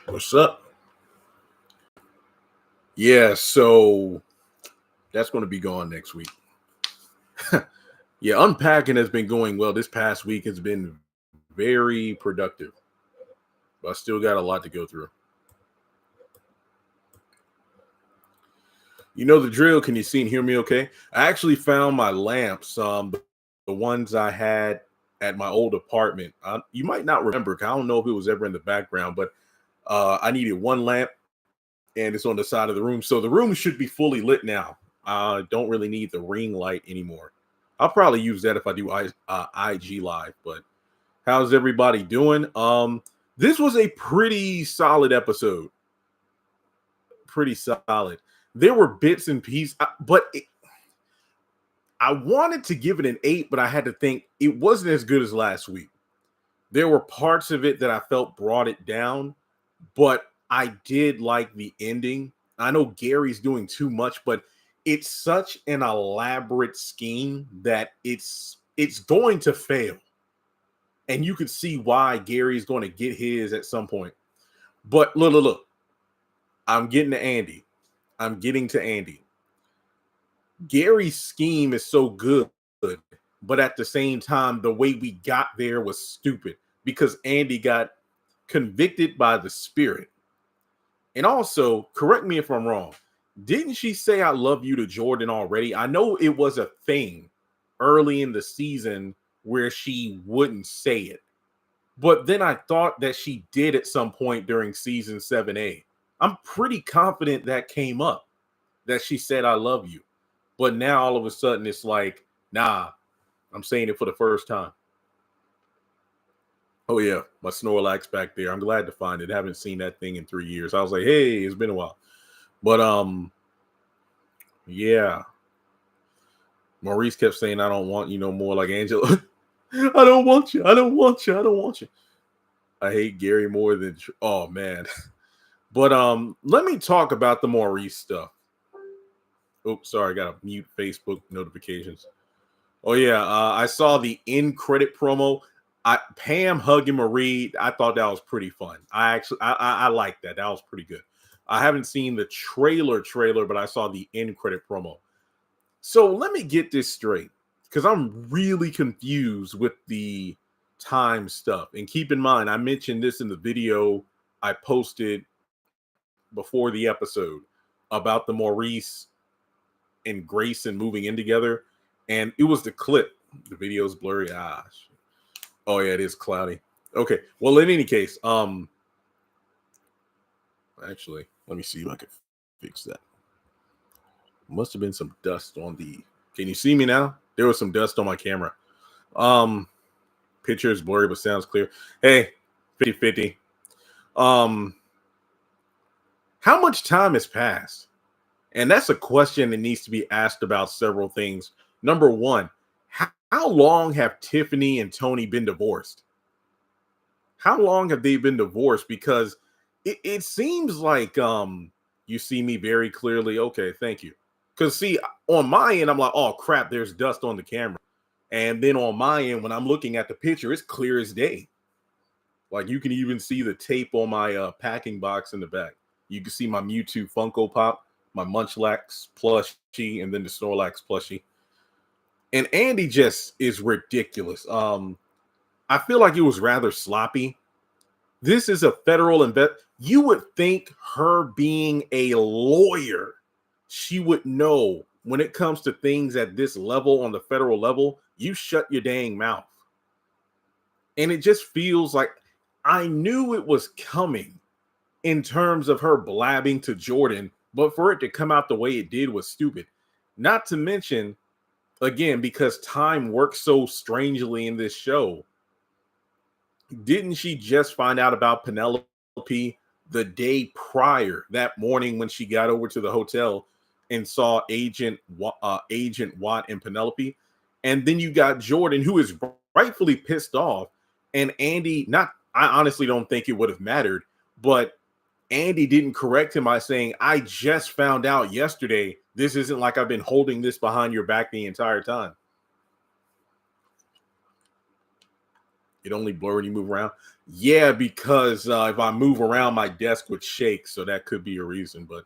What's up? Yeah, so that's going to be gone next week. Yeah, unpacking has been going well. This past week has been very productive, but I still got a lot to go through. You know the drill. Can you see and hear me okay? I actually found my lamps, the ones I had at my old apartment. You might not remember, 'cause I don't know if it was ever in the background, but I needed one lamp and it's on the side of the room. So the room should be fully lit now. I don't really need the ring light anymore. I'll probably use that if I do IG live. But how's everybody doing? This was a pretty solid episode. Pretty solid. There were bits and pieces, but I wanted to give it an 8, but I had to think it wasn't as good as last week. There were parts of it that I felt brought it down, but I did like the ending. I know Gary's doing too much, but it's such an elaborate scheme that it's going to fail. And you could see why Gary's going to get his at some point. But look. I'm getting to Andi. Gary's scheme is so good, but at the same time, the way we got there was stupid because Andi got convicted by the spirit. And also, correct me if I'm wrong, didn't she say I love you to Jordan already? I know it was a thing early in the season where she wouldn't say it. But then I thought that she did at some point during season 7A. I'm pretty confident that came up, that she said I love you. But now all of a sudden it's like, nah, I'm saying it for the first time. Oh yeah, my Snorlax back there. I'm glad to find it. I haven't seen that thing in 3 years. I was like, hey, it's been a while. But yeah. Maurice kept saying, I don't want you no more, like Angela. I don't want you. I don't want you. I don't want you. I hate Gary more than oh man. But let me talk about the Maurice stuff. Oops, sorry, I got to mute Facebook notifications. Oh yeah, I saw the end credit promo. Pam hugging Marie. I thought that was pretty fun. I liked that. That was pretty good. I haven't seen the trailer, but I saw the end credit promo. So let me get this straight, because I'm really confused with the time stuff. And keep in mind, I mentioned this in the video I posted before the episode about the Maurice and Grayson moving in together, and it was the clip. The video's blurry. Oh yeah, it is cloudy. Okay, well, in any case, actually, let me see if I can fix that. Must have been some dust on the. Can you see me now? There was some dust on my camera. Picture is blurry, but sounds clear. Hey, 50-50. How much time has passed? And that's a question that needs to be asked about several things. Number one, how long have Tiffany and Tony been divorced? How long have they been divorced? Because it seems like you see me very clearly. Okay, thank you. Because see, on my end, I'm like, oh crap, there's dust on the camera. And then on my end, when I'm looking at the picture, it's clear as day. Like you can even see the tape on my packing box in the back. You can see my Mewtwo Funko Pop, my Munchlax plushie, and then the Snorlax plushie. And Andi just is ridiculous. I feel like it was rather sloppy. This is a federal You would think her being a lawyer, she would know when it comes to things at this level, on the federal level, you shut your dang mouth. And it just feels like I knew it was coming in terms of her blabbing to Jordan, but for it to come out the way it did was stupid. Not to mention, again, because time works so strangely in this show, didn't she just find out about Penelope the day prior, that morning when she got over to the hotel and saw Agent Watt and Penelope? And then you got Jordan, who is rightfully pissed off, and Andi, I honestly don't think it would have mattered, but Andi didn't correct him by saying, I just found out yesterday. This isn't like I've been holding this behind your back the entire time. It only blur when you move around. Yeah, because if I move around, my desk would shake. So that could be a reason. But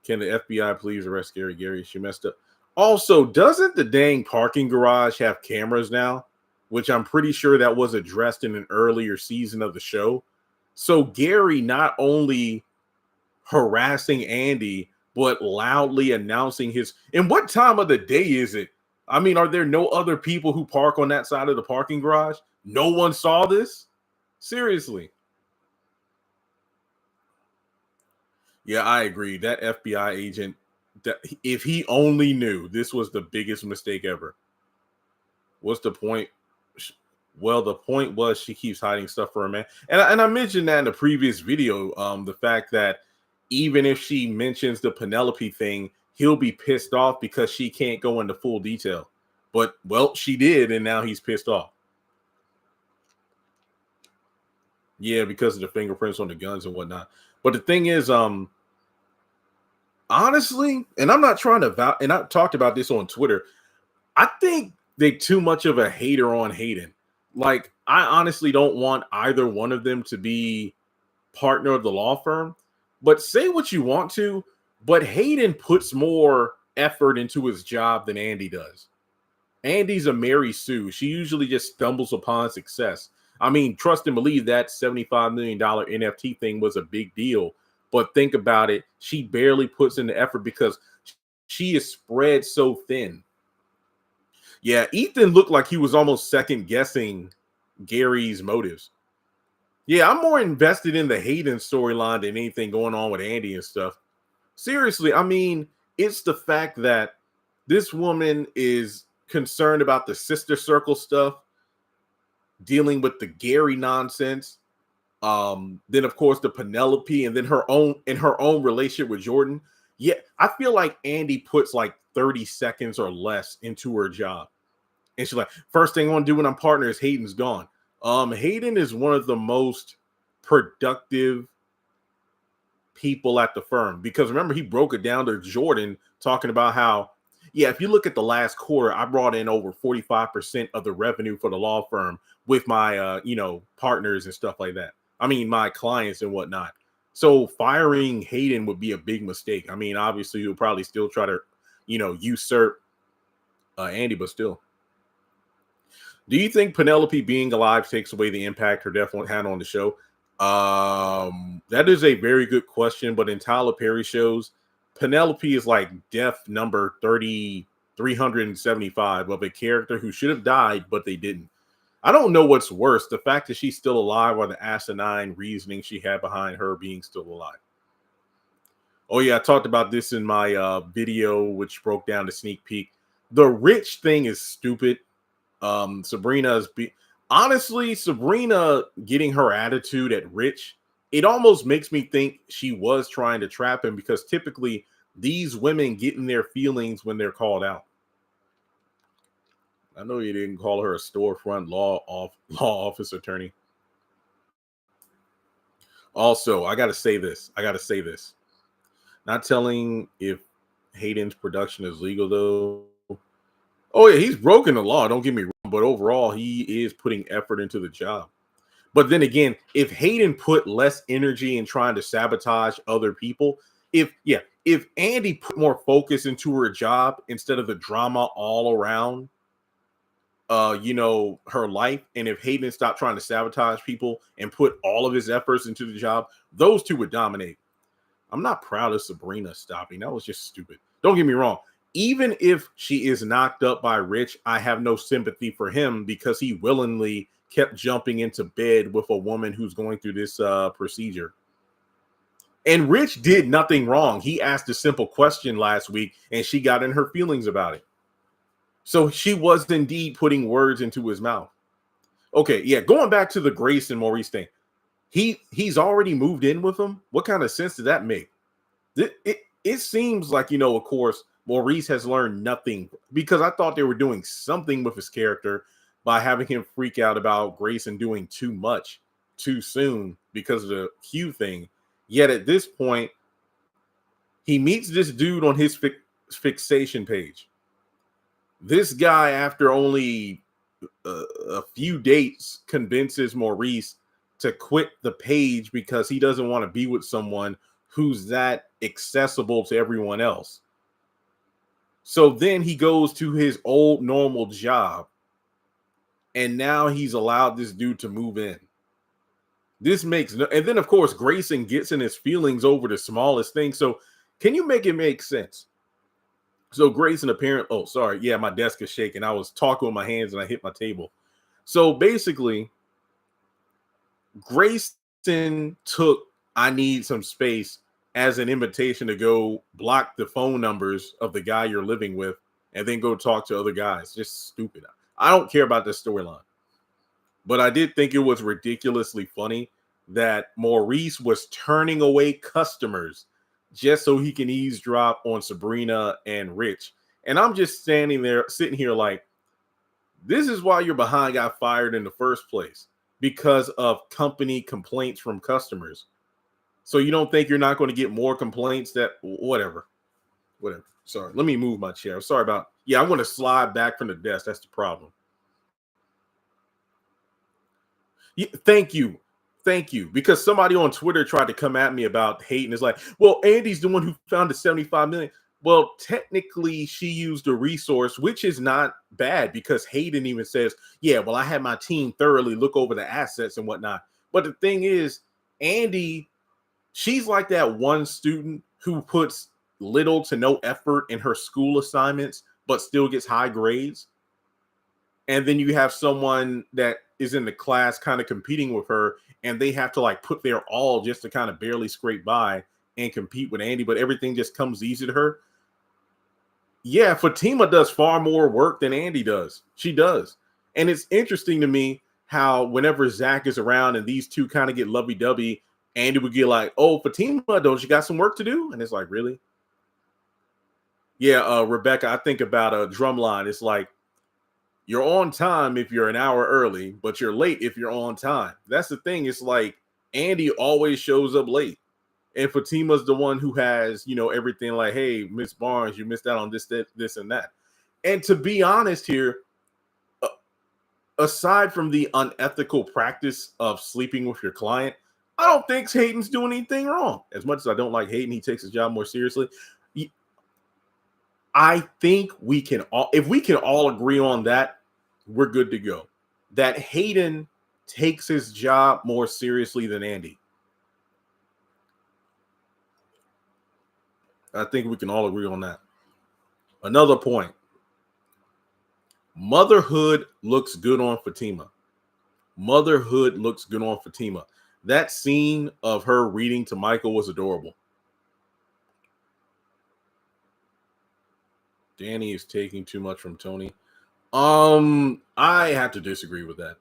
can the FBI please arrest Gary? Gary, she messed up. Also, doesn't the dang parking garage have cameras now? Which I'm pretty sure that was addressed in an earlier season of the show. So Gary not only harassing Andi, but loudly announcing his. And what time of the day is it? I mean, are there no other people who park on that side of the parking garage? No one saw this? Seriously. Yeah, I agree. That FBI agent, that if he only knew this was the biggest mistake ever. What's the point? Well, the point was she keeps hiding stuff for a man. And I mentioned that in the previous video, the fact that even if she mentions the Penelope thing, he'll be pissed off because she can't go into full detail. But, well, she did, and now he's pissed off. Yeah, because of the fingerprints on the guns and whatnot. But the thing is, honestly, and I'm not trying to and I talked about this on Twitter, I think they too much of a hater on Hayden. Like, I honestly don't want either one of them to be partner of the law firm. But say what you want to, but Hayden puts more effort into his job than Andi does. Andi's a Mary Sue. She usually just stumbles upon success. I mean, trust and believe that $75 million NFT thing was a big deal. But think about it. She barely puts in the effort because she is spread so thin. Yeah, Ethan looked like he was almost second guessing Gary's motives. Yeah, I'm more invested in the Hayden storyline than anything going on with Andi and stuff. Seriously, I mean, it's the fact that this woman is concerned about the sister circle stuff, dealing with the Gary nonsense. Then of course the Penelope, and then her own relationship with Jordan. Yeah, I feel like Andi puts like 30 seconds or less into her job. And she's like, first thing I want to do when I'm partner is Hayden's gone. Hayden is one of the most productive people at the firm, because remember, he broke it down to Jordan, talking about how, yeah, if you look at the last quarter, I brought in over 45% of the revenue for the law firm with my partners and stuff like that. I mean, my clients and whatnot. So firing Hayden would be a big mistake. I mean, obviously you'll probably still try to usurp Andi, but still. Do you think Penelope being alive takes away the impact her death had on the show? That is a very good question, but in Tyler Perry shows, Penelope is like death number 375 of a character who should have died, but they didn't. I don't know what's worse, the fact that she's still alive or the asinine reasoning she had behind her being still alive. Oh yeah, I talked about this in my video, which broke down the sneak peek. The Rich thing is stupid. Sabrina getting her attitude at Rich, it almost makes me think she was trying to trap him, because typically these women get in their feelings when they're called out. I know you didn't call her a storefront law office attorney. Also, I gotta say this. Not telling if Hayden's production is legal though. Oh yeah, he's broken the law, don't get me wrong, but overall he is putting effort into the job. But then again, if Hayden put less energy in trying to sabotage other people, if Andi put more focus into her job instead of the drama all around her life, and if Hayden stopped trying to sabotage people and put all of his efforts into the job, those two would dominate. I'm not proud of Sabrina stopping. That was just stupid. Don't get me wrong. Even if she is knocked up by Rich, I have no sympathy for him, because he willingly kept jumping into bed with a woman who's going through this procedure. And Rich did nothing wrong. He asked a simple question last week, and she got in her feelings about it. So she was indeed putting words into his mouth. Okay, yeah, going back to the Grace and Maurice thing. He's already moved in with him. What kind of sense did that make? It seems like, of course, Maurice has learned nothing, because I thought they were doing something with his character by having him freak out about Grayson doing too much too soon because of the Q thing. Yet at this point, he meets this dude on his fixation page. This guy, after only a few dates, convinces Maurice to quit the page because he doesn't want to be with someone who's that accessible to everyone else. So then he goes to his old normal job, and now he's allowed this dude to move in. This makes no, and then of course Grayson gets in his feelings over the smallest thing. So can you make it make sense? So Grayson apparently, oh sorry, yeah, my desk is shaking. I was talking with my hands and I hit my table. So basically, Grayson took "I need some space" as an invitation to go block the phone numbers of the guy you're living with and then go talk to other guys. Just stupid. I don't care about this storyline. But I did think it was ridiculously funny that Maurice was turning away customers just so he can eavesdrop on Sabrina and Rich. And I'm just standing there, sitting here like, this is why your behind got fired in the first place, because of company complaints from customers. So you don't think you're not going to get more complaints? That whatever. Sorry, let me move my chair. Sorry about, yeah, I want to slide back from the desk. That's the problem. Yeah, thank you. Thank you. Because somebody on Twitter tried to come at me about hate, and it's like, well, Andi's the one who found the 75 million. Well, technically, she used a resource, which is not bad because Hayden even says, yeah, well, I had my team thoroughly look over the assets and whatnot. But the thing is, Andi, she's like that one student who puts little to no effort in her school assignments, but still gets high grades. And then you have someone that is in the class kind of competing with her, and they have to like put their all just to kind of barely scrape by and compete with Andi, but everything just comes easy to her. Yeah, Fatima does far more work than Andi does. She does. And it's interesting to me how whenever Zach is around and these two kind of get lovey-dovey, Andi would get like, oh, Fatima, don't you got some work to do? And it's like, really? Yeah, Rebecca, I think about a drumline. It's like, you're on time if you're an hour early, but you're late if you're on time. That's the thing. It's like Andi always shows up late. And Fatima's the one who has, everything like, hey, Miss Barnes, you missed out on this, and that. And to be honest here, aside from the unethical practice of sleeping with your client, I don't think Hayden's doing anything wrong. As much as I don't like Hayden, he takes his job more seriously. I think we can all, if we can all agree on that, we're good to go. That Hayden takes his job more seriously than Andi. I think we can all agree on that. Another point. Motherhood looks good on Fatima. Motherhood looks good on Fatima. That scene of her reading to Michael was adorable. Danny is taking too much from Tony. I have to disagree with that.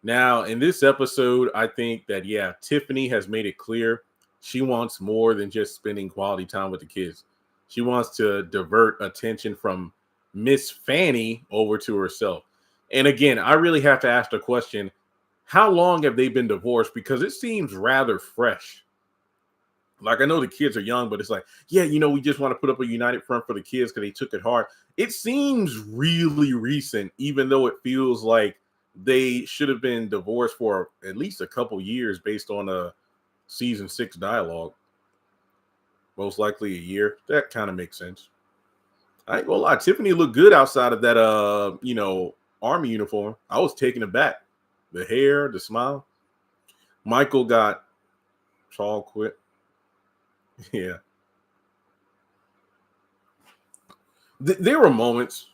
Now, in this episode, I think that, yeah, Tiffany has made it clear she wants more than just spending quality time with the kids. She wants to divert attention from Miss Fanny over to herself. And again, I really have to ask the question, how long have they been divorced? Because it seems rather fresh. Like, I know the kids are young, but it's like, yeah, we just want to put up a united front for the kids because they took it hard. It seems really recent, even though it feels like they should have been divorced for at least a couple years based on a season 6 dialogue. Most likely a year. That kind of makes sense. I ain't gonna lie, Tiffany looked good outside of that army uniform. I was taken aback. The hair, the smile. Michael got tall quit. Yeah. There were moments.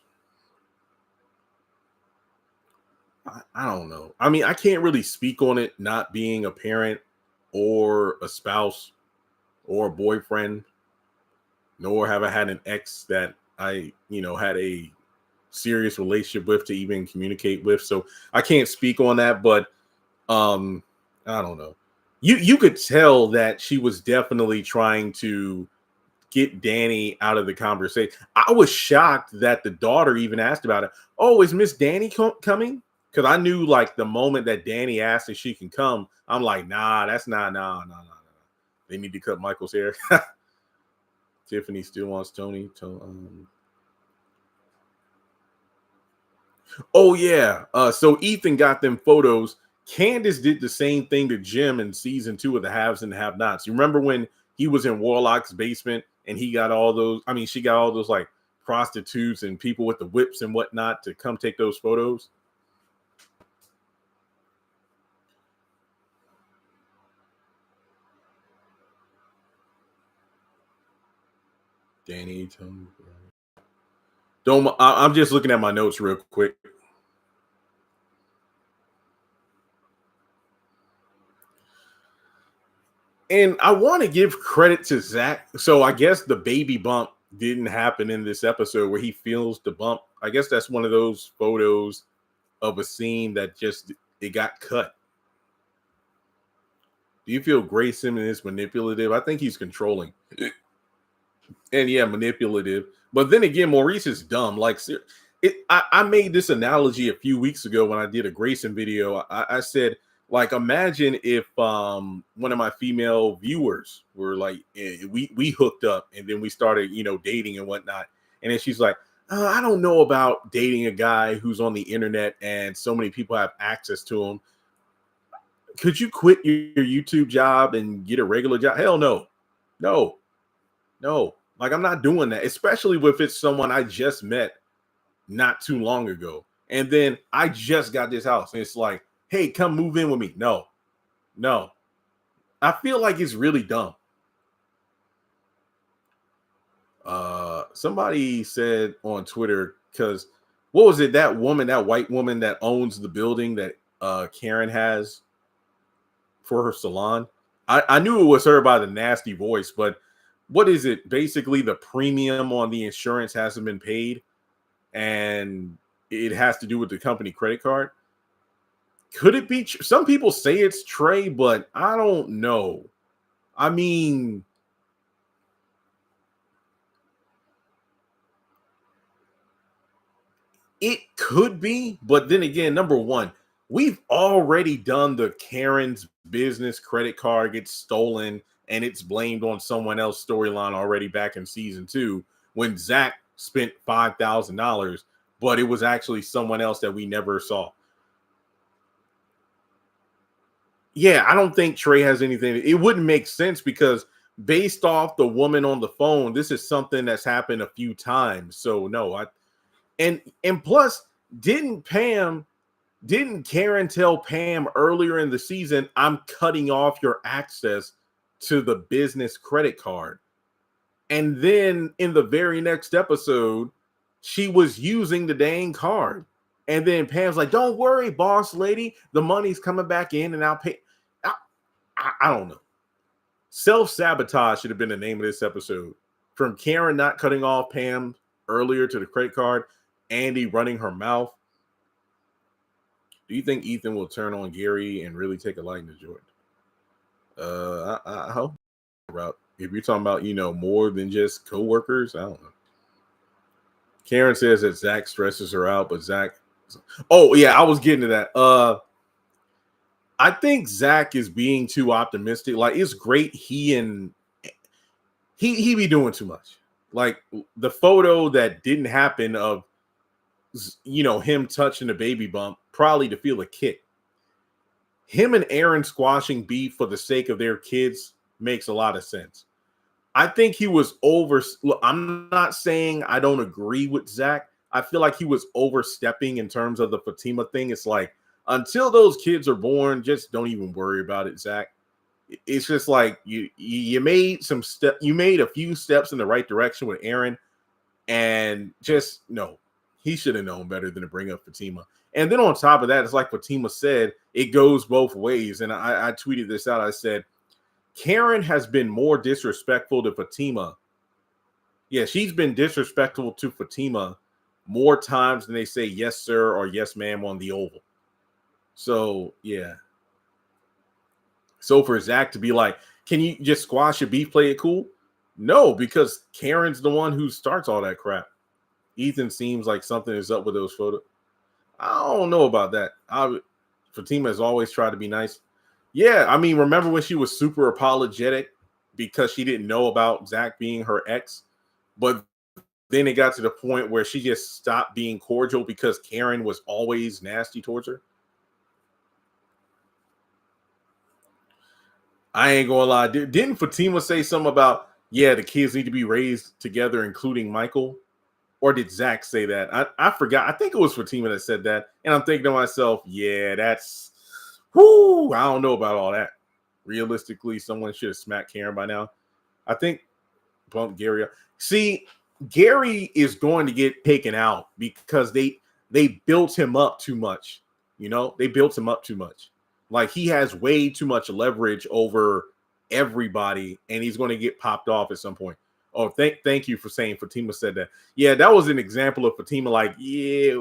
I don't know. I mean, I can't really speak on it not being a parent or a spouse or a boyfriend, nor have I had an ex that I, had a serious relationship with to even communicate with. So I can't speak on that, but I don't know. You could tell that she was definitely trying to get Danny out of the conversation. I was shocked that the daughter even asked about it. Oh, is Miss Danny coming? Because I knew like the moment that Danny asked if she can come, I'm like, nah, that's not, nah. They need to cut Michael's hair. Tiffany still wants Tony. Oh yeah. So Ethan got them photos. Candace did the same thing to Jim in season 2 of the Haves and Have Nots. You remember when he was in Warlock's basement and he got all those, I mean, she got all those like prostitutes and people with the whips and whatnot to come take those photos. Danny, don't. I'm just looking at my notes real quick. And I want to give credit to Zach. So I guess the baby bump didn't happen in this episode where he feels the bump. I guess that's one of those photos of a scene that just it got cut. Do you feel Grayson is manipulative? I think he's controlling. And yeah, manipulative. But then again, Maurice is dumb. Like I made this analogy a few weeks ago when I did a Grayson video. I said, like, imagine if one of my female viewers were like, we hooked up and then we started, dating and whatnot. And then she's like, I don't know about dating a guy who's on the internet and so many people have access to him. Could you quit your YouTube job and get a regular job? Hell no. No. No. Like, I'm not doing that, especially if it's someone I just met not too long ago. And then I just got this house. And it's like, hey, come move in with me. No. No. I feel like it's really dumb. Somebody said on Twitter, because what was it? That woman, that white woman that owns the building that Karen has for her salon. I knew it was her by the nasty voice, but what is it? Basically, the premium on the insurance hasn't been paid, and it has to do with the company credit card. Could it be? Some people say it's Trey, but I don't know. I mean, it could be, but then again, number one, we've already done the Karen's business credit card gets stolen and it's blamed on someone else storyline already back in season 2 when Zach spent $5,000, but it was actually someone else that we never saw. Yeah, I don't think Trey has anything. It wouldn't make sense because based off the woman on the phone, this is something that's happened a few times. So no, and plus, didn't Karen tell Pam earlier in the season, I'm cutting off your access to the business credit card? And then in the very next episode, she was using the dang card. And then Pam's like, don't worry, boss lady. The money's coming back in and I'll pay. I don't know. Self-sabotage should have been the name of this episode. From Karen not cutting off Pam earlier to the credit card, Andi running her mouth. Do you think Ethan will turn on Gary and really take a liking to Jordan? I hope. If you're talking about, more than just co-workers, I don't know. Karen says that Zach stresses her out, but Zach. Oh yeah, I was getting to that. I think Zach is being too optimistic. Like, it's great he be doing too much. Like the photo that didn't happen of him touching the baby bump, probably to feel a kick. Him and Aaron squashing beef for the sake of their kids makes a lot of sense. I think he was Look, I'm not saying I don't agree with Zach. I feel like he was overstepping in terms of the Fatima thing. It's like, until those kids are born, just don't even worry about it, Zach. It's just like you made you made a few steps in the right direction with Aaron, and just no, he should have known better than to bring up Fatima. And then on top of that, it's like Fatima said, it goes both ways. And I tweeted this out. I said, Karen has been more disrespectful to Fatima. Yeah, she's been disrespectful to Fatima more times than they say yes, sir, or yes, ma'am on the Oval. So, yeah. So for Zach to be like, can you just squash your beef, play it cool? No, because Karen's the one who starts all that crap. Ethan seems like something is up with those photos. I don't know about that. Fatima has always tried to be nice. Yeah, I mean, remember when she was super apologetic because she didn't know about Zach being her ex? But then it got to the point where she just stopped being cordial because Karen was always nasty towards her. I ain't gonna lie. Didn't Fatima say something about, yeah, the kids need to be raised together, including Michael? Or did Zach say that? I forgot. I think it was Fatima that said that. And I'm thinking to myself, yeah, that's, whoo, I don't know about all that. Realistically, someone should have smacked Karen by now. I think bump Gary up. See, Gary is going to get taken out because they built him up too much. You know, they built him up too much. Like, he has way too much leverage over everybody, and he's going to get popped off at some point. Oh, thank you for saying Fatima said that. Yeah, that was an example of Fatima. Like, yeah,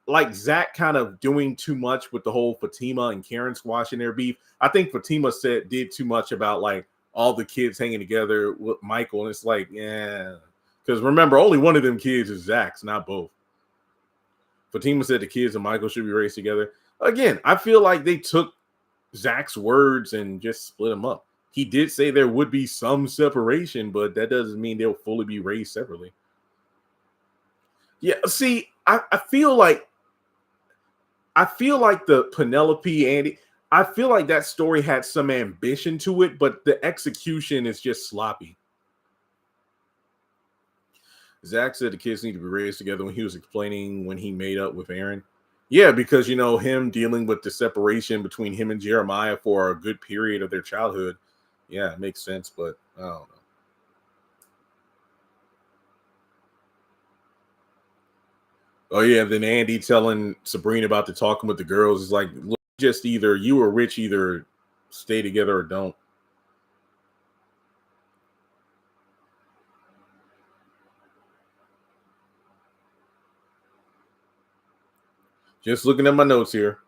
like Zach kind of doing too much with the whole Fatima and Karen squashing their beef. I think Fatima did too much about like all the kids hanging together with Michael, and it's like, yeah, because remember, only one of them kids is Zach's, not both. Fatima said the kids and Michael should be raised together. Again, I feel like they took Zach's words and just split them up. He did say there would be some separation, but that doesn't mean they'll fully be raised separately. Yeah, see, I feel like the Penelope, Andi, I feel like that story had some ambition to it, but the execution is just sloppy. Zach said the kids need to be raised together when he was explaining when he made up with Aaron. Yeah, because, you know, him dealing with the separation between him and Jeremiah for a good period of their childhood. Yeah, it makes sense, but I don't know. Oh, yeah, then Andi telling Sabrina about the talking with the girls is like, look, just either you or Rich either stay together or don't. Just looking at my notes here.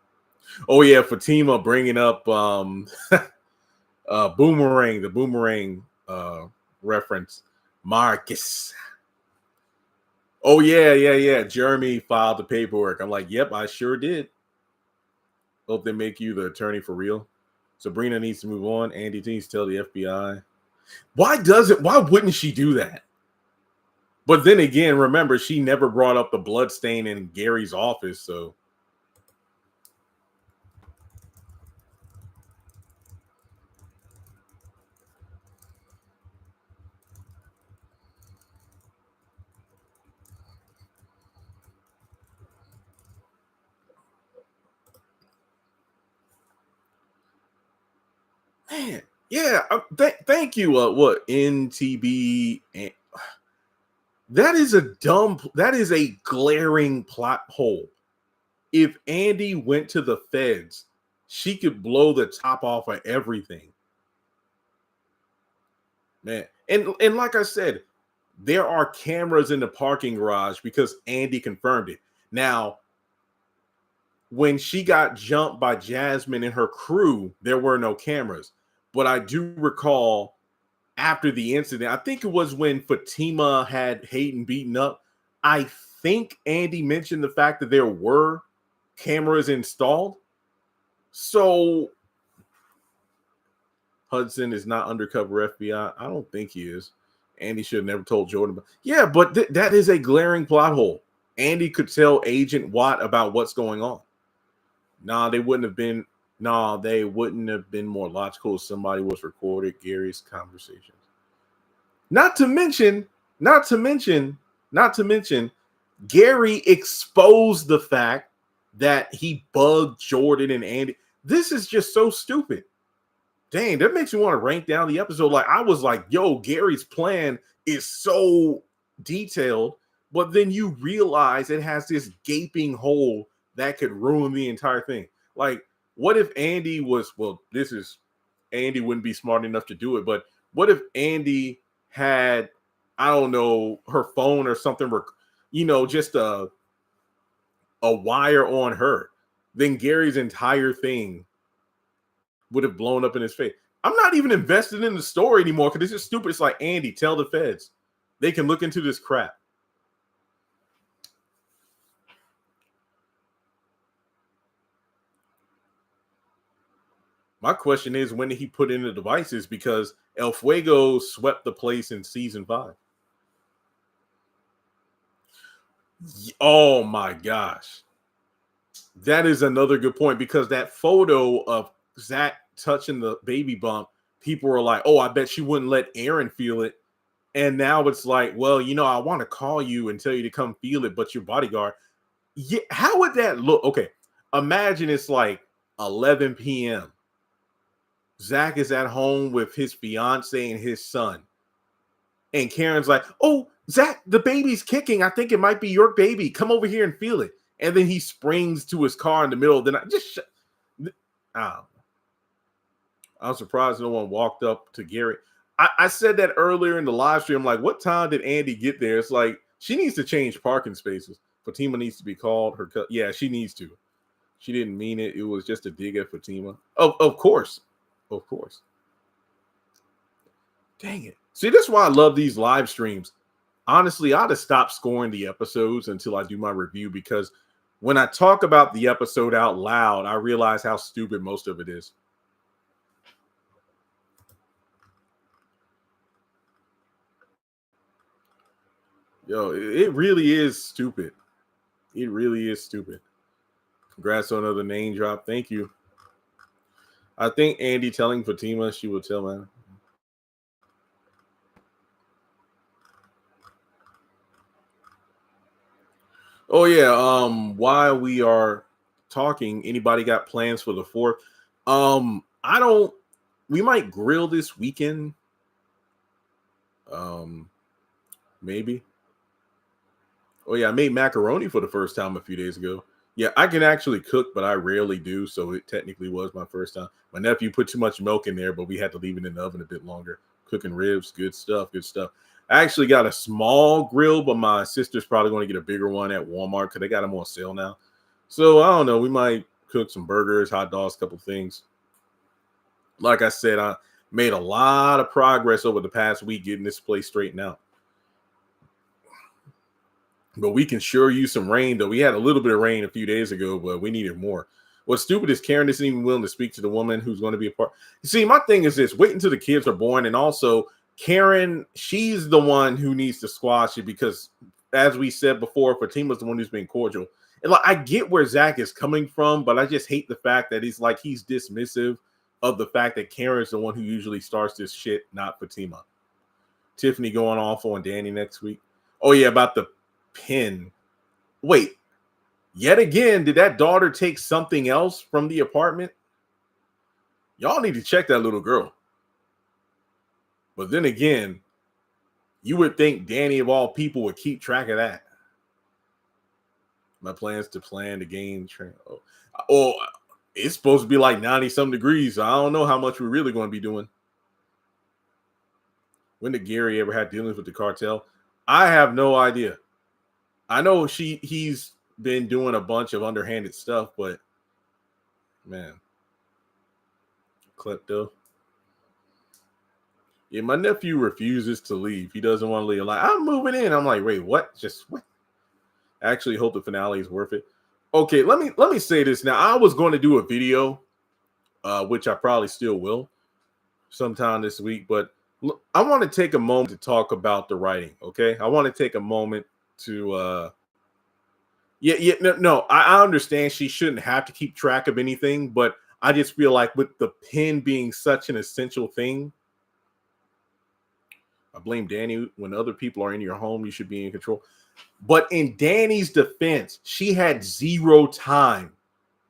Oh, yeah, Fatima bringing up Boomerang, the Boomerang reference. Marcus. Oh, yeah. Jeremy filed the paperwork. I'm like, yep, I sure did. Hope they make you the attorney for real. Sabrina needs to move on. Andi needs to tell the FBI. Why wouldn't she do that? But then again, remember, she never brought up the blood stain in Gary's office, so. Man, yeah. Thank you. What NTB? That is a glaring plot hole. If Andi went to the feds, she could blow the top off of everything. Man, and like I said, there are cameras in the parking garage because Andi confirmed it. Now, when she got jumped by Jasmine and her crew, there were no cameras. But I do recall after the incident, I think it was when Fatima had Hayden beaten up. I think Andi mentioned the fact that there were cameras installed. So Hudson is not undercover FBI. I don't think he is. Andi should have never told Jordan. Yeah, but that is a glaring plot hole. Andi could tell Agent Watt about what's going on. They wouldn't have been more logical if somebody was recorded Gary's conversations. Not to mention, Gary exposed the fact that he bugged Jordan and Andi. This is just so stupid. Dang, that makes me want to rank down the episode. Like, I was like, yo, Gary's plan is so detailed, but then you realize it has this gaping hole that could ruin the entire thing. Like, what if Andi Andi wouldn't be smart enough to do it, but what if Andi had, I don't know, her phone or something, just a wire on her? Then Gary's entire thing would have blown up in his face. I'm not even invested in the story anymore because this is stupid. It's like, Andi, tell the feds. They can look into this crap. My question is, when did he put in the devices? Because El Fuego swept the place in season 5. Oh my gosh. That is another good point because that photo of Zach touching the baby bump, people were like, oh, I bet she wouldn't let Aaron feel it. And now it's like, well, I want to call you and tell you to come feel it, but your bodyguard. Yeah, how would that look? Okay, imagine it's like 11 p.m. Zach is at home with his fiance and his son. And Karen's like, oh, Zach, the baby's kicking. I think it might be your baby. Come over here and feel it. And then he springs to his car in the middle of the night. I'm surprised no one walked up to Gary. I said that earlier in the live stream. I'm like, what time did Andi get there? It's like, she needs to change parking spaces. Fatima needs to be called. Yeah, she needs to. She didn't mean it. It was just a dig at Fatima. Of course. Of course. Dang it. See, that's why I love these live streams. Honestly, I'd have stopped scoring the episodes until I do my review, because when I talk about the episode out loud, I realize how stupid most of it is. Yo, it really is stupid. It really is stupid. Congrats on another name drop. Thank you. I think Andi telling Fatima she will tell, man. Oh yeah. While we are talking, anybody got plans for the 4th? I don't. We might grill this weekend. Maybe. Oh yeah, I made macaroni for the first time a few days ago. Yeah, I can actually cook, but I rarely do, so it technically was my first time. My nephew put too much milk in there, but we had to leave it in the oven a bit longer. Cooking ribs, good stuff, good stuff. I actually got a small grill, but my sister's probably going to get a bigger one at Walmart because they got them on sale now. So I don't know. We might cook some burgers, hot dogs, a couple things. Like I said, I made a lot of progress over the past week getting this place straightened out. But we can sure use some rain, though. We had a little bit of rain a few days ago, but we needed more. What's stupid is Karen isn't even willing to speak to the woman who's going to be a part. You see, my thing is this: wait until the kids are born. And also, Karen, she's the one who needs to squash it because, as we said before, Fatima's the one who's being cordial. And like, I get where Zach is coming from, but I just hate the fact that he's dismissive of the fact that Karen's the one who usually starts this shit, not Fatima. Tiffany going off on Danny next week. Oh, yeah, about the pin. Wait, yet again, did that daughter take something else from the apartment? Y'all need to check that little girl. But then again, you would think Danny of all people would keep track of that. My plans to plan the game. Oh, it's supposed to be like 90-some degrees. So I don't know how much we're really going to be doing. When did Gary ever have dealings with the cartel? I have no idea. I know he's been doing a bunch of underhanded stuff, but man, klepto. Yeah, my nephew refuses to leave. He doesn't want to leave. Like, I'm moving in. I'm like, wait, what? Just what? I actually hope the finale is worth it. Okay, let me say this now. I was going to do a video, which I probably still will sometime this week, but I want to take a moment to talk about the writing. Okay, I want to take a moment to no, I understand she shouldn't have to keep track of anything, but I just feel like with the pen being such an essential thing, I blame Danny. When other people are in your home, you should be in control. But in Danny's defense, she had zero time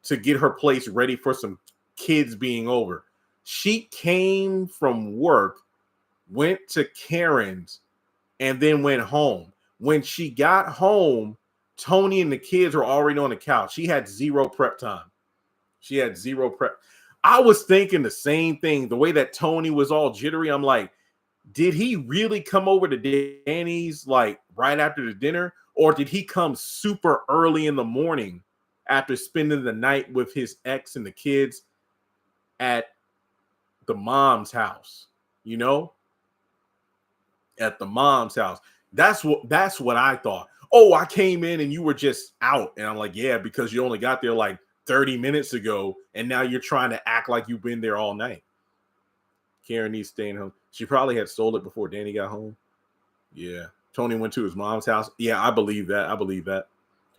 to get her place ready for some kids being over. She came from work, went to Karen's, and then went home. When she got home, Tony and the kids were already on the couch. She had zero prep time. She had zero prep. I was thinking the same thing. The way that Tony was all jittery, I'm like, did he really come over to Danny's like right after the dinner? Or did he come super early in the morning after spending the night with his ex and the kids at the mom's house? You know, at the mom's house. That's what I thought. Oh, I came in and you were just out. And I'm like, yeah, because you only got there like 30 minutes ago. And now you're trying to act like you've been there all night. Karen needs staying home. She probably had stole it before Danny got home. Yeah. Tony went to his mom's house. Yeah, I believe that. I believe that.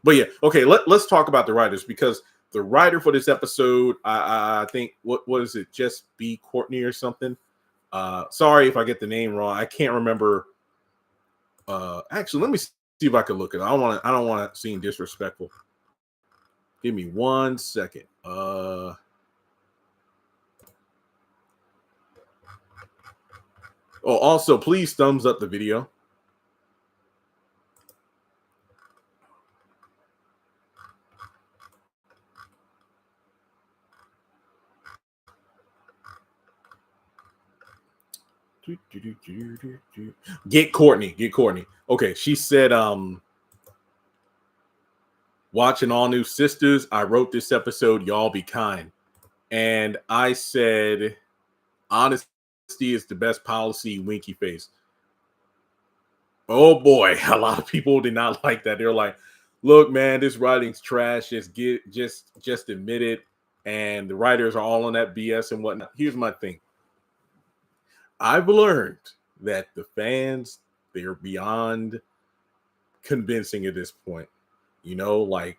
But yeah, okay. Let's talk about the writers, because the writer for this episode, I think what is it? Just B Courtney or something. Sorry if I get the name wrong. I can't remember. Actually, let me see if I can look it. I don't want to seem disrespectful. Give me 1 second. Oh, also, please thumbs up the video. Get Courtney. Okay, she said, watching all new Sistas. I wrote this episode, y'all be kind. And I said, honesty is the best policy, winky face. Oh boy, a lot of people did not like that. They're like, look, man, this writing's trash. Just admit it. And the writers are all on that BS and whatnot. Here's my thing. I've learned that the fans, they're beyond convincing at this point. Like,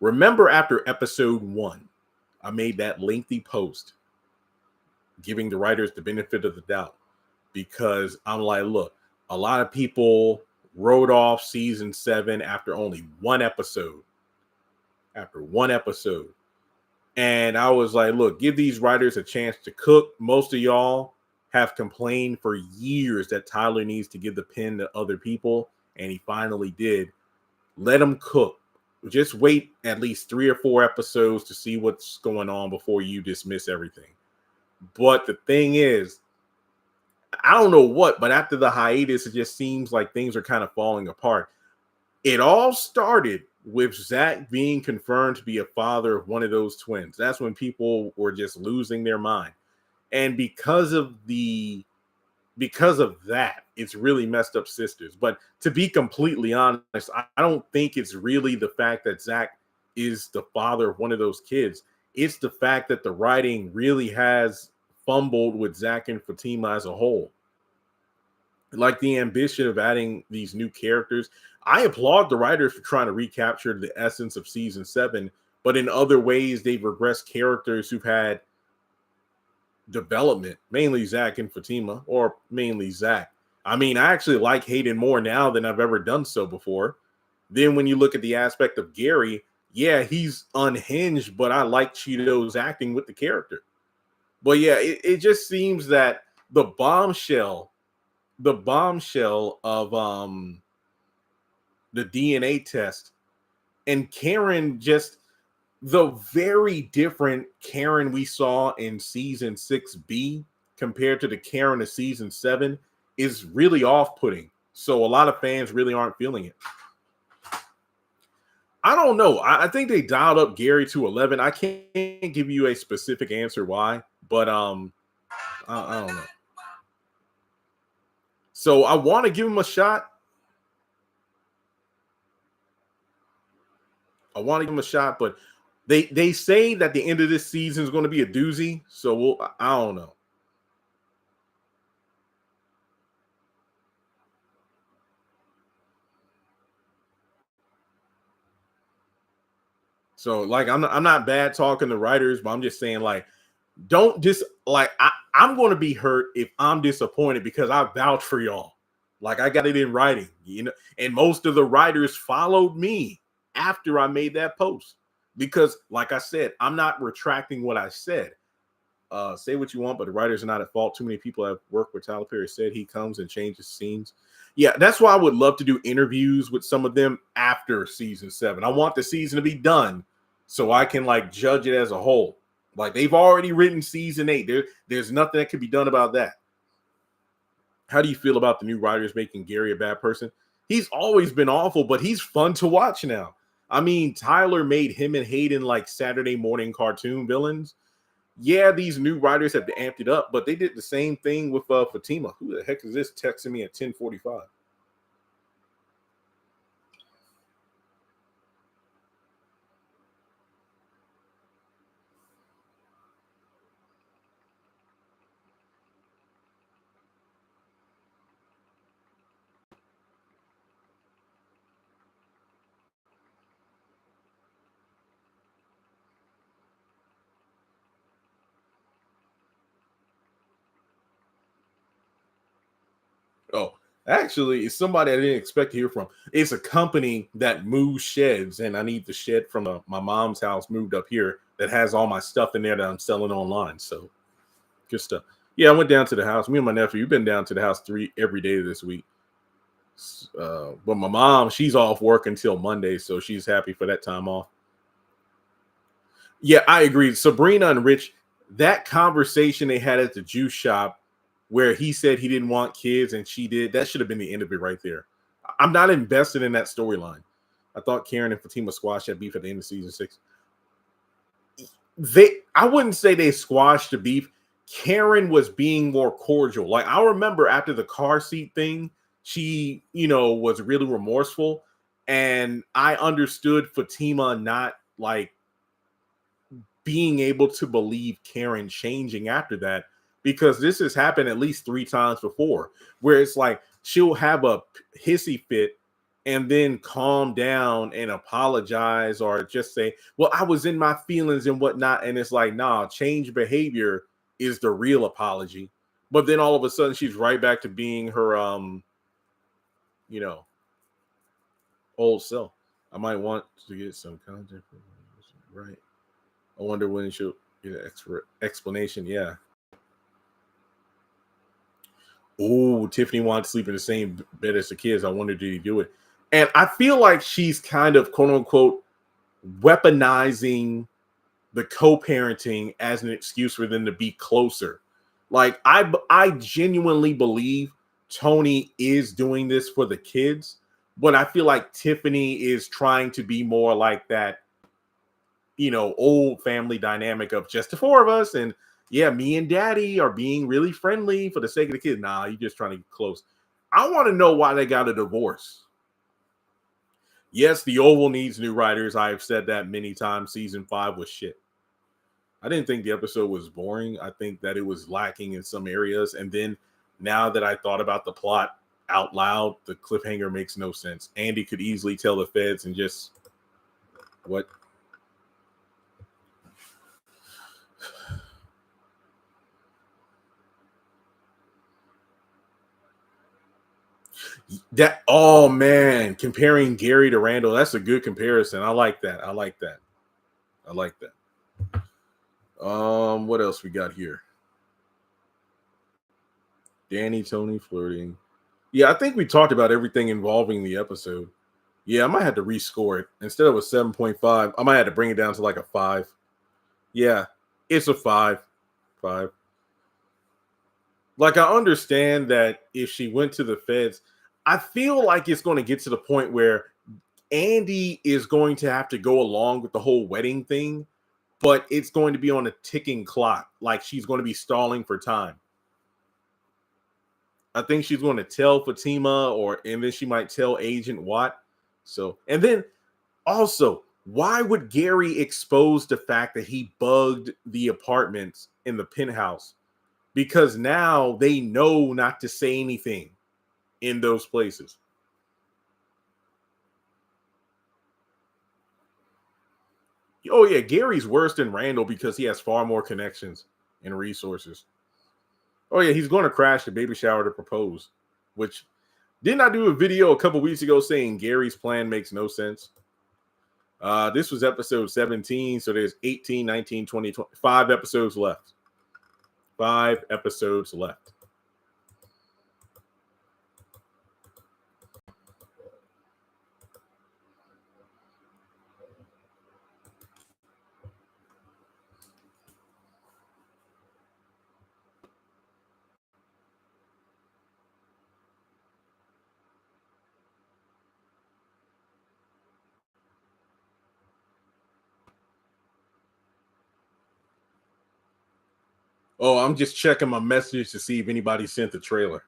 remember after episode 1, I made that lengthy post giving the writers the benefit of the doubt, because I'm like, look, a lot of people wrote off season 7 after only one episode. And I was like, look, give these writers a chance to cook. Most of y'all have complained for years that Tyler needs to give the pen to other people, and he finally did. Let him cook. Just wait at least 3 or 4 episodes to see what's going on before you dismiss everything. But the thing is, I don't know what, but after the hiatus, it just seems like things are kind of falling apart. It all started with Zach being confirmed to be a father of one of those twins. That's when people were just losing their mind. And because of that, it's really messed up Sisters. But to be completely honest, I don't think it's really the fact that Zach is the father of one of those kids. It's the fact that the writing really has fumbled with Zach and Fatima as a whole. Like the ambition of adding these new characters. I applaud the writers for trying to recapture the essence of season 7, but in other ways, they've regressed characters who've had development, mainly Zach and Fatima, or mainly Zach. I mean, I actually like Hayden more now than I've ever done so before. Then when you look at the aspect of Gary, yeah, he's unhinged, but I like Cheeto's acting with the character. But yeah, it just seems that the bombshell of the DNA test, and Karen, just the very different Karen we saw in season 6B compared to the Karen of season 7 is really off-putting. So a lot of fans really aren't feeling it. I don't know. I think they dialed up Gary to 11. I can't give you a specific answer why, but I don't know. So I want to give him a shot. But they say that the end of this season is going to be a doozy. So I don't know. So like I'm not bad talking to writers, but I'm just saying, like, don't just like I'm going to be hurt if I'm disappointed, because I vouch for y'all. Like, I got it in writing, and most of the writers followed me after I made that post, because like I said, I'm not retracting what I said. Say what you want, but the writers are not at fault. Too many people have worked with Tyler Perry said he comes and changes scenes. Yeah, that's why I would love to do interviews with some of them after season 7. I want the season to be done so I can like judge it as a whole. Like, they've already written season 8. There's nothing that can be done about that. How do you feel about the new writers making Gary a bad person? He's always been awful, but he's fun to watch now. I mean, Tyler made him and Hayden like Saturday morning cartoon villains. Yeah, these new writers have amped it up, but they did the same thing with Fatima. Who the heck is this texting me at 10:45? Actually, it's somebody I didn't expect to hear from. It's a company that moves sheds, and I need the shed from my mom's house moved up here that has all my stuff in there that I'm selling online. So good stuff. Yeah, I went down to the house. Me and my nephew, we've been down to the house every day this week. But my mom, she's off work until Monday, so she's happy for that time off. Yeah, I agree. Sabrina and Rich, that conversation they had at the juice shop where he said he didn't want kids and she did, that should have been the end of it right there. I'm not invested in that storyline. I thought Karen and Fatima squashed that beef at the end of season 6. I wouldn't say they squashed the beef. Karen was being more cordial. Like I remember after the car seat thing, she, was really remorseful. And I understood Fatima not like being able to believe Karen changing after that, because this has happened at least 3 times before, where it's like she'll have a hissy fit and then calm down and apologize or just say, well, I was in my feelings and whatnot. And it's like, nah, change behavior is the real apology. But then all of a sudden she's right back to being her you know, old self. I might want to get some content from her. Right. I wonder when she'll get an explanation. Yeah. Oh, Tiffany wanted to sleep in the same bed as the kids. I wonder, did he do it? And I feel like she's kind of quote unquote weaponizing the co-parenting as an excuse for them to be closer. Like I genuinely believe Tony is doing this for the kids, but I feel like Tiffany is trying to be more like that, old family dynamic of just the 4 of us. And yeah, me and daddy are being really friendly for the sake of the kids. Nah, you're just trying to get close. I want to know why they got a divorce. Yes, the Oval needs new writers. I have said that many times. Season 5 was shit. I didn't think the episode was boring. I think that it was lacking in some areas. And then now that I thought about the plot out loud, the cliffhanger makes no sense. Andi could easily tell the feds and just what. Oh man, comparing Gary to Randall, that's a good comparison. I like that. I like that. I like that. What else we got here? Danny, Tony flirting. Yeah, I think we talked about everything involving the episode. Yeah, I might have to rescore it. Instead of a 7.5, I might have to bring it down to like a 5. Yeah, it's a 5. 5. Like I understand that if she went to the feds, I feel like it's going to get to the point where Andi is going to have to go along with the whole wedding thing, but it's going to be on a ticking clock. Like she's going to be stalling for time. I think she's going to tell Fatima, and then she might tell Agent Watt. So, and then also, why would Gary expose the fact that he bugged the apartments in the penthouse? Because now they know not to say anything in those places. Oh yeah, Gary's worse than Randall because he has far more connections and resources. Oh yeah, he's going to crash the baby shower to propose, which didn't I do a video a couple weeks ago saying Gary's plan makes no sense? This was episode 17, so there's 18, 19, 20, 5 episodes left. 5 episodes left. Oh, I'm just checking my message to see if anybody sent the trailer.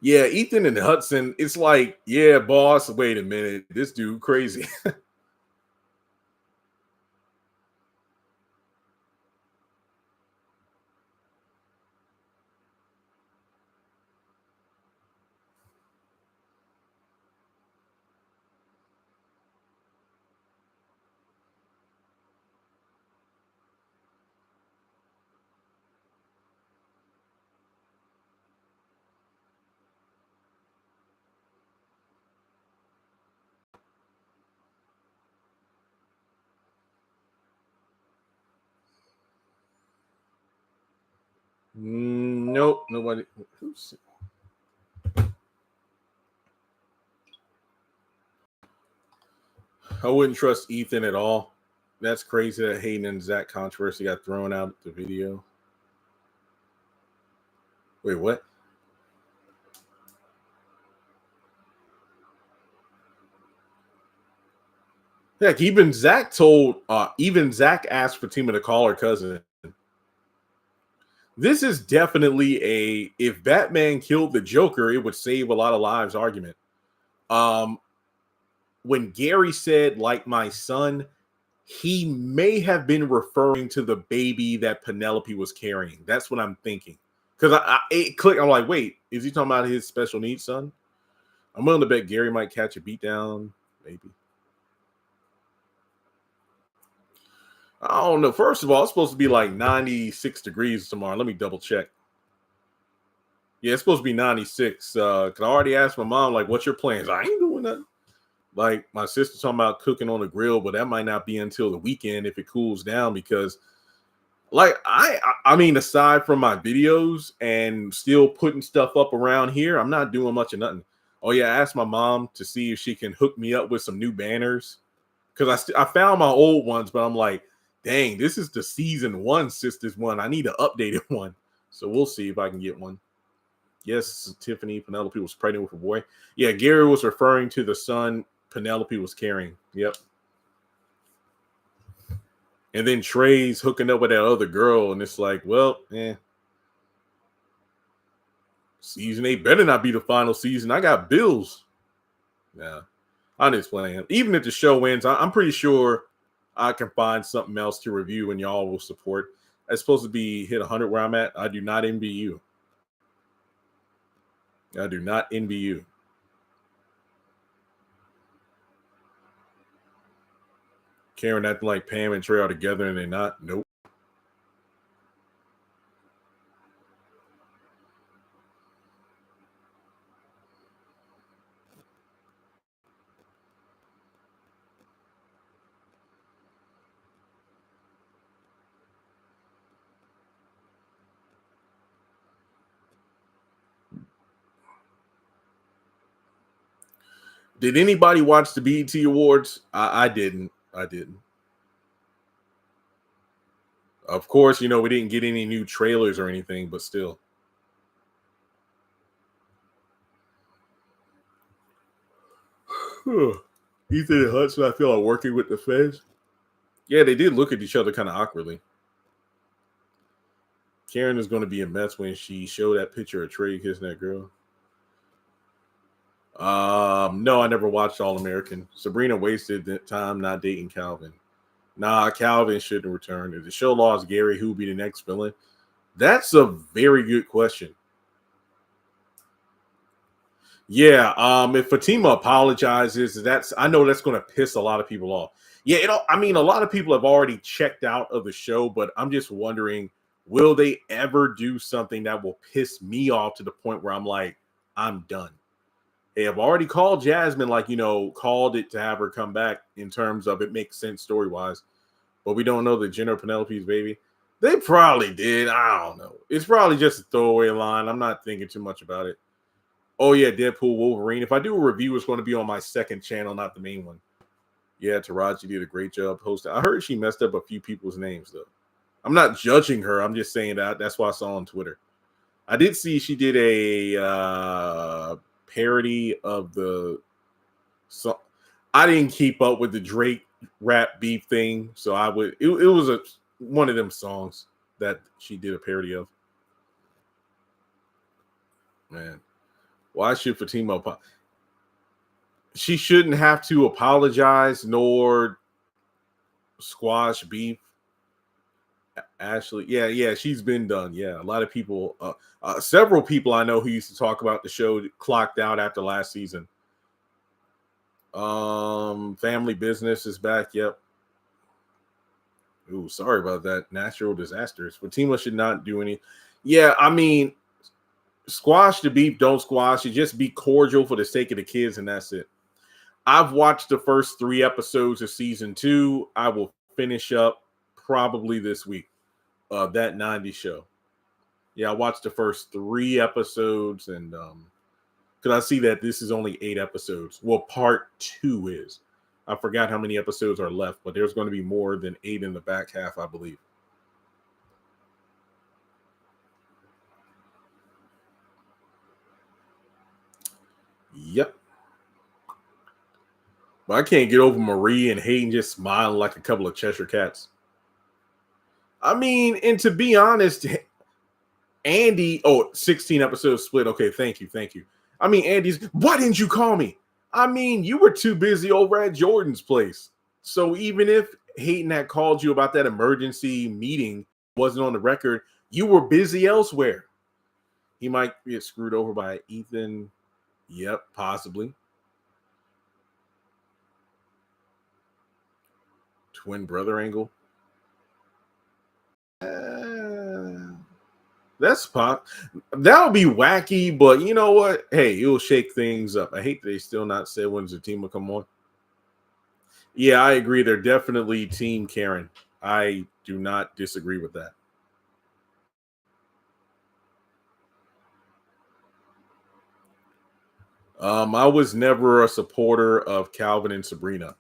Yeah, Ethan and Hudson, it's like, yeah, boss, wait a minute. This dude crazy. Nope, nobody. Who's... I wouldn't trust Ethan at all. That's crazy that Hayden and Zach controversy got thrown out the video. Wait, what? Heck, even Zach asked Fatima to call her cousin. This is definitely a if Batman killed the Joker, it would save a lot of lives argument. When Gary said, like my son, he may have been referring to the baby that Penelope was carrying. That's what I'm thinking. Because it clicked. I'm like, wait, is he talking about his special needs son? I'm willing to bet Gary might catch a beatdown, maybe. I don't know. First of all, it's supposed to be like 96 degrees tomorrow. Let me double check. Yeah, it's supposed to be 96. Cause I already asked my mom, like, what's your plans? I ain't doing nothing. Like my sister's talking about cooking on the grill, but that might not be until the weekend if it cools down. Because, like, I mean, aside from my videos and still putting stuff up around here, I'm not doing much of nothing. Oh yeah, I asked my mom to see if she can hook me up with some new banners because I found my old ones, but I'm like, dang, this is the season 1 Sistas one. I need an updated one. So we'll see if I can get one. Yes, Tiffany Penelope was pregnant with a boy. Yeah, Gary was referring to the son Penelope was carrying. Yep. And then Trey's hooking up with that other girl, and it's like, well, season 8 better not be the final season. I got bills. Yeah, I'm just playing. Even if the show ends, I'm pretty sure I can find something else to review and y'all will support. It's supposed to be hit 100 where I'm at. I do not envy you. I do not envy you. Karen acting like Pam and Trey are together and they're not. Nope. Did anybody watch the BET Awards? I didn't. I didn't. Of course, we didn't get any new trailers or anything, but still. Ethan and Hudson, I feel like working with the feds. Yeah, they did look at each other kind of awkwardly. Karen is going to be a mess when she showed that picture of Trey kissing that girl. No, I never watched All American. Sabrina wasted that time not dating Calvin. Nah, Calvin shouldn't return. If the show lost Gary, who would be the next villain? That's a very good question. Yeah, if Fatima apologizes, I know that's going to piss a lot of people off. Yeah, I mean, a lot of people have already checked out of the show, but I'm just wondering, will they ever do something that will piss me off to the point where I'm like, I'm done? They have already called Jasmine, called it to have her come back in terms of it makes sense story-wise, but we don't know the Jenner Penelope's baby. They probably did. I don't know. It's probably just a throwaway line. I'm not thinking too much about it. Oh, yeah, Deadpool Wolverine. If I do a review, it's going to be on my second channel, not the main one. Yeah, Taraji did a great job hosting. I heard she messed up a few people's names, though. I'm not judging her. I'm just saying that. That's why I saw on Twitter. I did see she did a parody of the song. I didn't keep up with the Drake rap beef thing, so I would. It was one of them songs that she did a parody of. Man. Why should Fatima she shouldn't have to apologize nor squash beef. Ashley, yeah, she's been done. Yeah, a lot of people, several people I know who used to talk about the show clocked out after last season. Family Business is back. Yep. Ooh, sorry about that. Natural disasters. Fatima should not do any. Yeah, I mean, squash the beef, don't squash it. Just be cordial for the sake of the kids, and that's it. I've watched the first 3 episodes of season 2. I will finish up probably this week. That 90 show. Yeah, I watched the first 3 episodes, and because I see that this is only 8 episodes. Well, part 2 is. I forgot how many episodes are left, but there's going to be more than 8 in the back half, I believe. Yep. But I can't get over Marie and Hayden just smiling like a couple of Cheshire cats. I mean, and to be honest, Andi, 16 episodes split. Okay, thank you. Thank you. I mean, Andy's, why didn't you call me? I mean, you were too busy over at Jordan's place. So even if Hayden had called you about that emergency meeting, wasn't on the record, you were busy elsewhere. He might get screwed over by Ethan. Yep, possibly. Twin brother angle. That's pop. That would be wacky, but you know what? Hey, it will shake things up. I hate that they still not said when Zatima come on. Yeah, I agree. They're definitely Team Karen. I do not disagree with that. I was never a supporter of Calvin and Sabrina.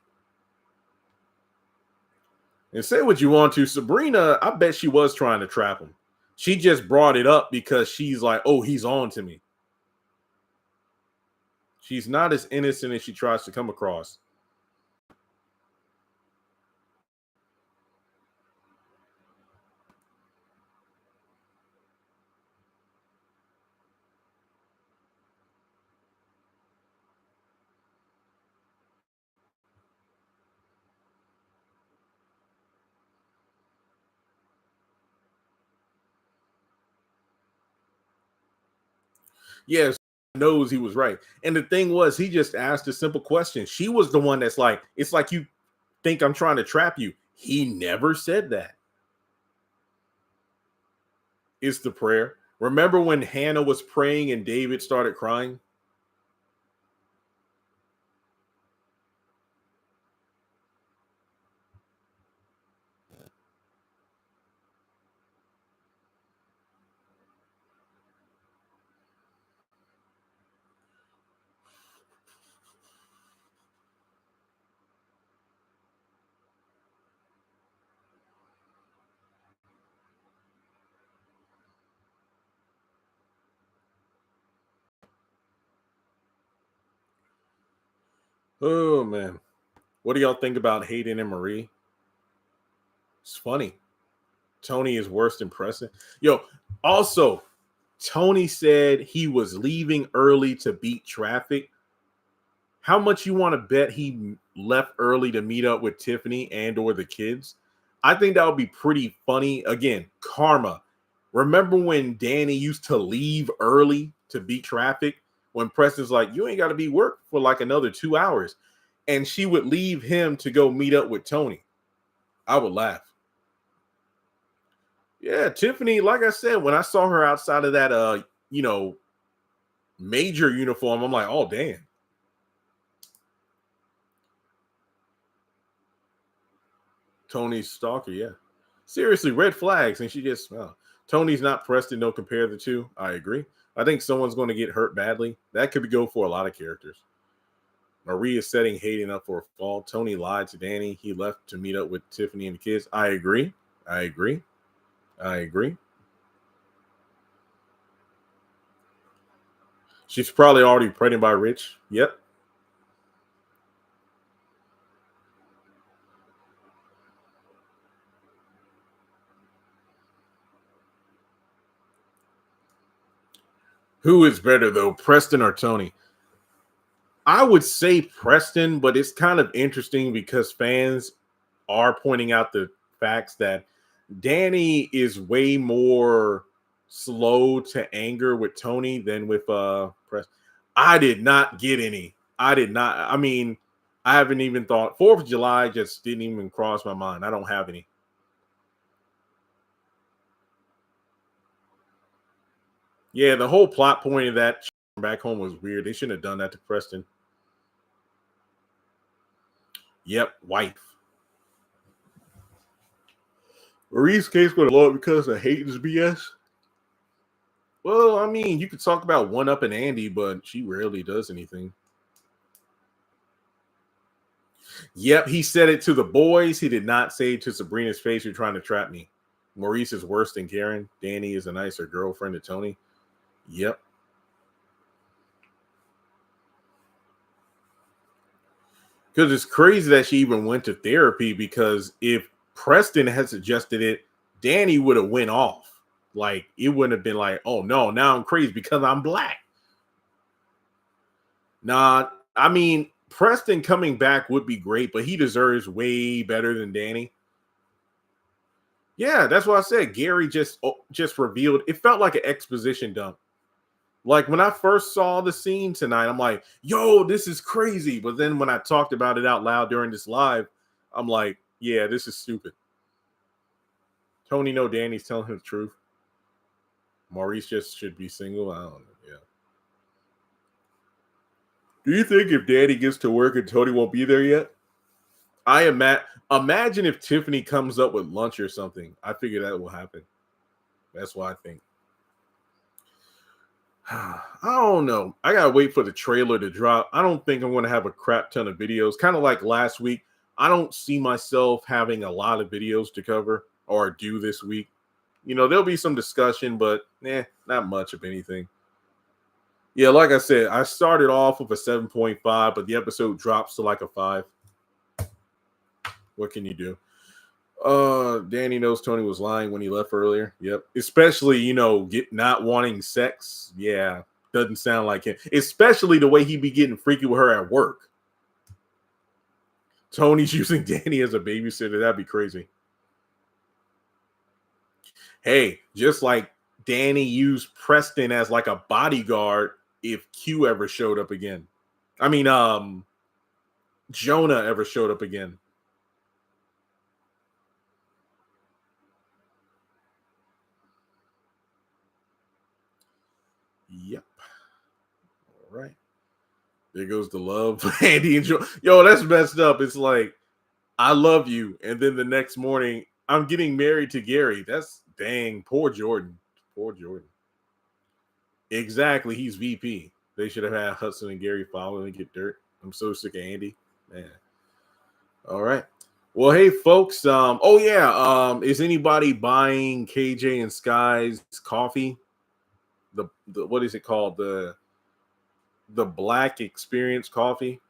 And say what you want to, Sabrina, I bet she was trying to trap him. She just brought it up because she's like, oh, he's on to me. She's not as innocent as she tries to come across. Yes, knows he was right. And the thing was, he just asked a simple question. She was the one that's like, it's like you think I'm trying to trap you. He never said that. It's the prayer. Remember when Hannah was praying and David started crying? Oh man. What do y'all think about Hayden and Marie? It's funny. Tony is worse than Preston. Yo, also, Tony said he was leaving early to beat traffic. How much you want to bet he left early to meet up with Tiffany and or the kids? I think that would be pretty funny. Again, karma. Remember when Danny used to leave early to beat traffic? When Preston's like, you ain't got to be work for like another 2 hours. And she would leave him to go meet up with Tony. I would laugh. Yeah, Tiffany, like I said, when I saw her outside of that major uniform, I'm like, oh damn. Tony's stalker, yeah. Seriously, red flags. And she just, Tony's not Preston, don't compare the two. I agree. I think someone's going to get hurt badly. That could go for a lot of characters. Marie is setting Hayden up for a fall. Tony lied to Danny. He left to meet up with Tiffany and the kids. I agree. I agree. I agree. She's probably already pregnant by Rich. Yep. Who is better though, Preston or Tony? I would say Preston, but it's kind of interesting because fans are pointing out the facts that Danny is way more slow to anger with Tony than with Preston. I did not get any. I did not. I mean, I haven't even thought 4th of July just didn't even cross my mind. I don't have any. Yeah, the whole plot point of that back home was weird. They shouldn't have done that to Preston. Yep, wife. Maurice's case going to blow up because of Hayden's BS. Well, I mean, you could talk about one up and Andi, but she rarely does anything. Yep, he said it to the boys. He did not say it to Sabrina's face, "You're trying to trap me." Maurice is worse than Karen. Danny is a nicer girlfriend to Tony. Yep. Because it's crazy that she even went to therapy, because if Preston had suggested it, Danny would have went off. Like, it wouldn't have been like, oh no, now I'm crazy because I'm black. Nah, I mean, Preston coming back would be great, but he deserves way better than Danny. Yeah, that's what I said. Gary just revealed. It felt like an exposition dump. Like when I first saw the scene tonight, I'm like, yo, this is crazy. But then when I talked about it out loud during this live, I'm like, yeah, this is stupid. Tony, no, Danny's telling him the truth. Maurice just should be single. I don't know. Yeah. Do you think if Danny gets to work and Tony won't be there yet? I imagine if Tiffany comes up with lunch or something. I figure that will happen. That's what I think. I don't know. I gotta wait for the trailer to drop. I don't think I'm going to have a crap ton of videos. Kind of like last week. I don't see myself having a lot of videos to cover or do this week. You know, there'll be some discussion, but not much of anything. Yeah, like I said, I started off with a 7.5, but the episode drops to like a 5. What can you do? Danny knows Tony was lying when he left earlier. Yep. Especially, not wanting sex. Yeah. Doesn't sound like him. Especially the way he be getting freaky with her at work. Tony's using Danny as a babysitter. That'd be crazy. Hey, just like Danny used Preston as like a bodyguard if Q ever showed up again. I mean, Jonah ever showed up again. Yep. All right. There goes the love. Andi and Joe. Yo, that's messed up. It's like, I love you. And then the next morning, I'm getting married to Gary. That's dang. Poor Jordan. Poor Jordan. Exactly. He's VP. They should have had Hudson and Gary follow and get dirt. I'm so sick of Andi. Man. All right. Well, hey, folks. Is anybody buying KJ and Sky's coffee? The what is it called? The Black Experience coffee.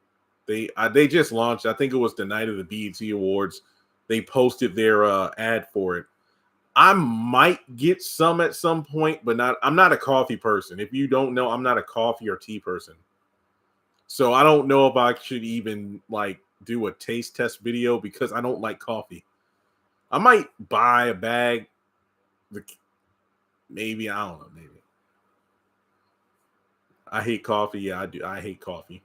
They just launched. I think it was the night of the BET Awards. They posted their ad for it. I might get some at some point, but I'm not a coffee person. If you don't know, I'm not a coffee or tea person. So I don't know if I should even like do a taste test video because I don't like coffee. I might buy a bag. Maybe, I don't know. Maybe. I hate coffee. Yeah, I do. I hate coffee.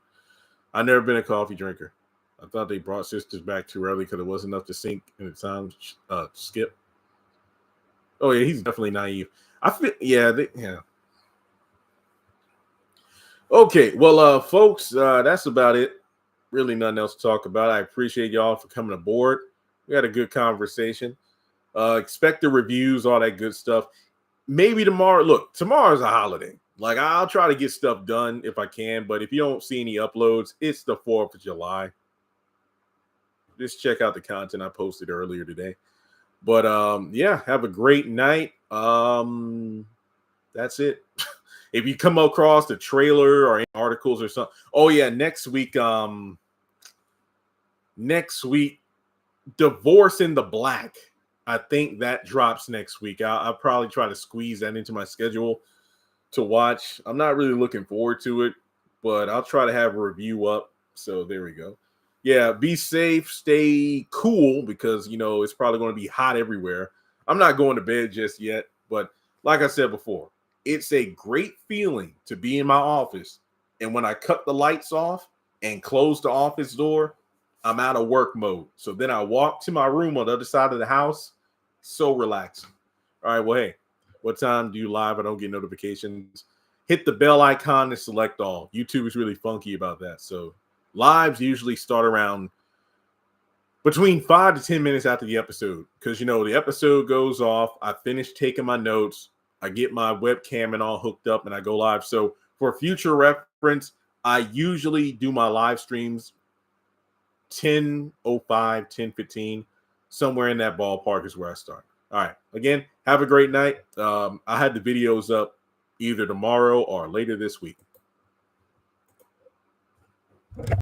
I've never been a coffee drinker. I thought they brought Sisters back too early because it wasn't enough to sink in the time skip. Oh yeah, he's definitely naive. I feel yeah. Okay, well, folks, that's about it. Really, nothing else to talk about. I appreciate y'all for coming aboard. We had a good conversation. Expect the reviews, all that good stuff. Maybe tomorrow. Look, tomorrow's a holiday. Like, I'll try to get stuff done if I can, but if you don't see any uploads, it's the 4th of July. Just check out the content I posted earlier today. But have a great night. That's it. If you come across the trailer or any articles or something. Oh yeah, next week, Divorce in the Black. I think that drops next week. I'll probably try to squeeze that into my schedule to watch. I'm not really looking forward to it, but I'll try to have a review up. So there we go. Yeah, be safe, stay cool because it's probably going to be hot everywhere. I'm not going to bed just yet, but like I said before, it's a great feeling to be in my office. And when I cut the lights off and close the office door, I'm out of work mode. So then I walk to my room on the other side of the house. So relaxing. All right, well, hey, what time do you live? I don't get notifications. Hit the bell icon and select all. YouTube is really funky about that. So lives usually start around between 5 to 10 minutes after the episode. Because, the episode goes off. I finish taking my notes. I get my webcam and all hooked up and I go live. So for future reference, I usually do my live streams 10:05, 10:15, somewhere in that ballpark is where I start. All right. Again, have a great night. I had the videos up either tomorrow or later this week.